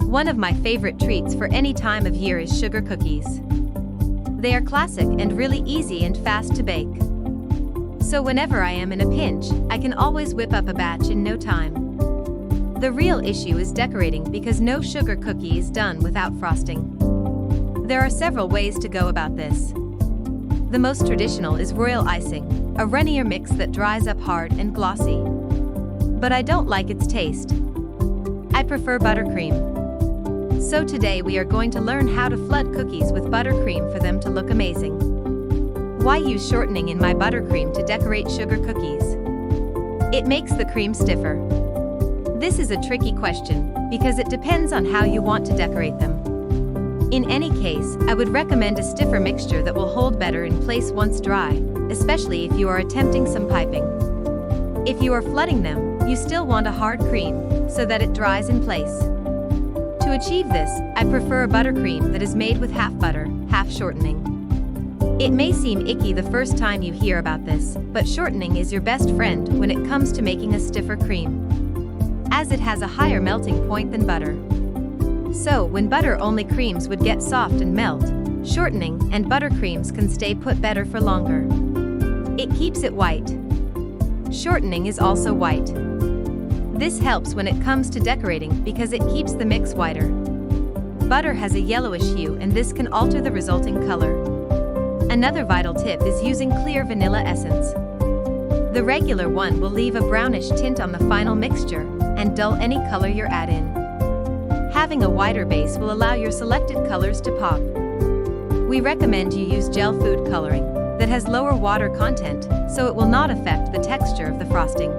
One of my favorite treats for any time of year is sugar cookies. They are classic and really easy and fast to bake. So whenever I am in a pinch, I can always whip up a batch in no time. The real issue is decorating because no sugar cookie is done without frosting. There are several ways to go about this. The most traditional is royal icing, a runnier mix that dries up hard and glossy. But I don't like its taste. I prefer buttercream. So today we are going to learn how to flood cookies with buttercream for them to look amazing. Why use shortening in my buttercream to decorate sugar cookies? It makes the cream stiffer. This is a tricky question because it depends on how you want to decorate them. In any case, I would recommend a stiffer mixture that will hold better in place once dry, especially if you are attempting some piping. If you are flooding them, you still want a hard cream so that it dries in place. To achieve this, I prefer a buttercream that is made with half butter, half shortening. It may seem icky the first time you hear about this, but shortening is your best friend when it comes to making a stiffer cream, as it has a higher melting point than butter. So when butter-only creams would get soft and melt, shortening and buttercreams can stay put better for longer. It keeps it white. Shortening is also white. This helps when it comes to decorating because it keeps the mix whiter. Butter has a yellowish hue and this can alter the resulting color. Another vital tip is using clear vanilla essence. The regular one will leave a brownish tint on the final mixture and dull any color you add in. Having a wider base will allow your selected colors to pop. We recommend you use gel food coloring that has lower water content so it will not affect the texture of the frosting.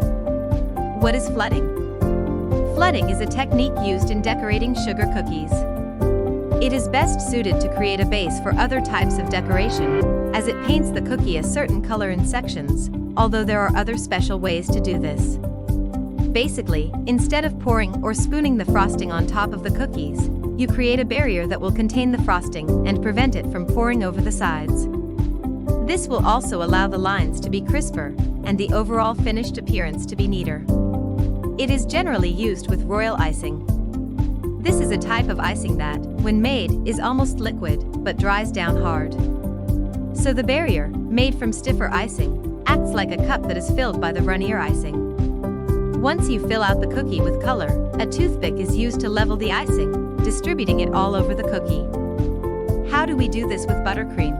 What is flooding? Flooding is a technique used in decorating sugar cookies. It is best suited to create a base for other types of decoration, as it paints the cookie a certain color in sections, although there are other special ways to do this. Basically, instead of pouring or spooning the frosting on top of the cookies, you create a barrier that will contain the frosting and prevent it from pouring over the sides. This will also allow the lines to be crisper and the overall finished appearance to be neater. It is generally used with royal icing. This is a type of icing that, when made, is almost liquid but dries down hard. So the barrier, made from stiffer icing, acts like a cup that is filled by the runnier icing. Once you fill out the cookie with color, a toothpick is used to level the icing, distributing it all over the cookie. How do we do this with buttercream?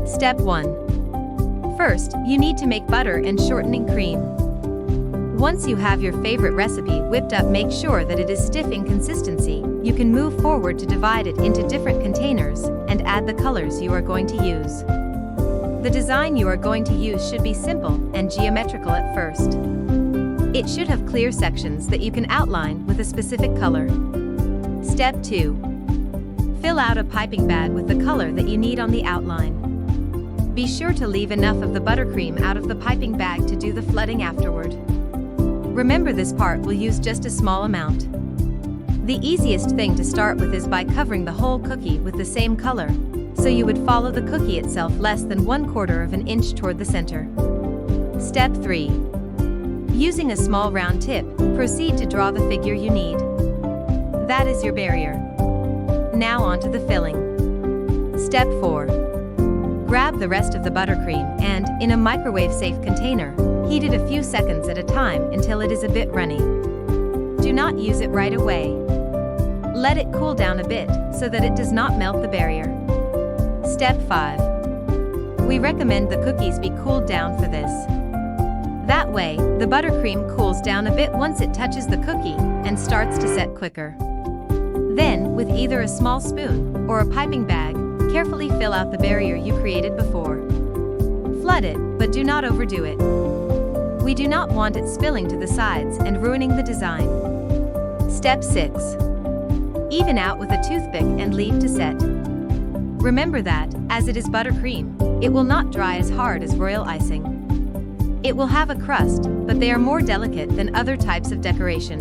Step 1. First, you need to make butter and shortening cream. Once you have your favorite recipe whipped up, make sure that it is stiff in consistency. You can move forward to divide it into different containers and add the colors you are going to use. The design you are going to use should be simple and geometrical at first. It should have clear sections that you can outline with a specific color. Step 2. Fill out a piping bag with the color that you need on the outline. Be sure to leave enough of the buttercream out of the piping bag to do the flooding afterward. Remember, this part will use just a small amount. The easiest thing to start with is by covering the whole cookie with the same color, so you would follow the cookie itself less than 1/4 of an inch toward the center. Step 3. Using a small round tip, proceed to draw the figure you need. That is your barrier. Now on to the filling. Step 4. Grab the rest of the buttercream and, in a microwave-safe container, heat it a few seconds at a time until it is a bit runny. Do not use it right away. Let it cool down a bit so that it does not melt the barrier. Step 5. We recommend the cookies be cooled down for this. That way, the buttercream cools down a bit once it touches the cookie and starts to set quicker. Then, with either a small spoon or a piping bag, carefully fill out the barrier you created before. Flood it, but do not overdo it. We do not want it spilling to the sides and ruining the design. Step 6. Even out with a toothpick and leave to set. Remember that, as it is buttercream, it will not dry as hard as royal icing. It will have a crust, but they are more delicate than other types of decoration.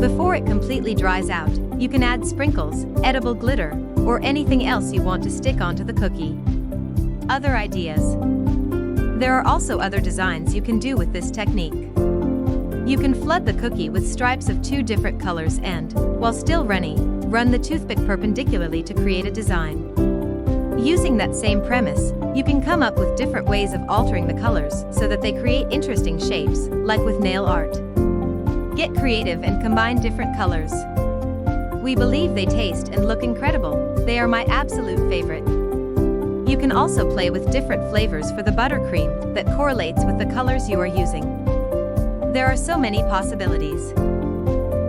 Before it completely dries out, you can add sprinkles, edible glitter, or anything else you want to stick onto the cookie. Other ideas. There are also other designs you can do with this technique. You can flood the cookie with stripes of 2 different colors and, while still runny, run the toothpick perpendicularly to create a design. Using that same premise, you can come up with different ways of altering the colors so that they create interesting shapes, like with nail art. Get creative and combine different colors. We believe they taste and look incredible. They are my absolute favorite. You can also play with different flavors for the buttercream that correlates with the colors you are using. There are so many possibilities.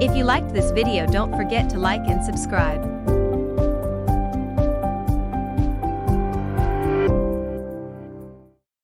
If you liked this video, don't forget to like and subscribe.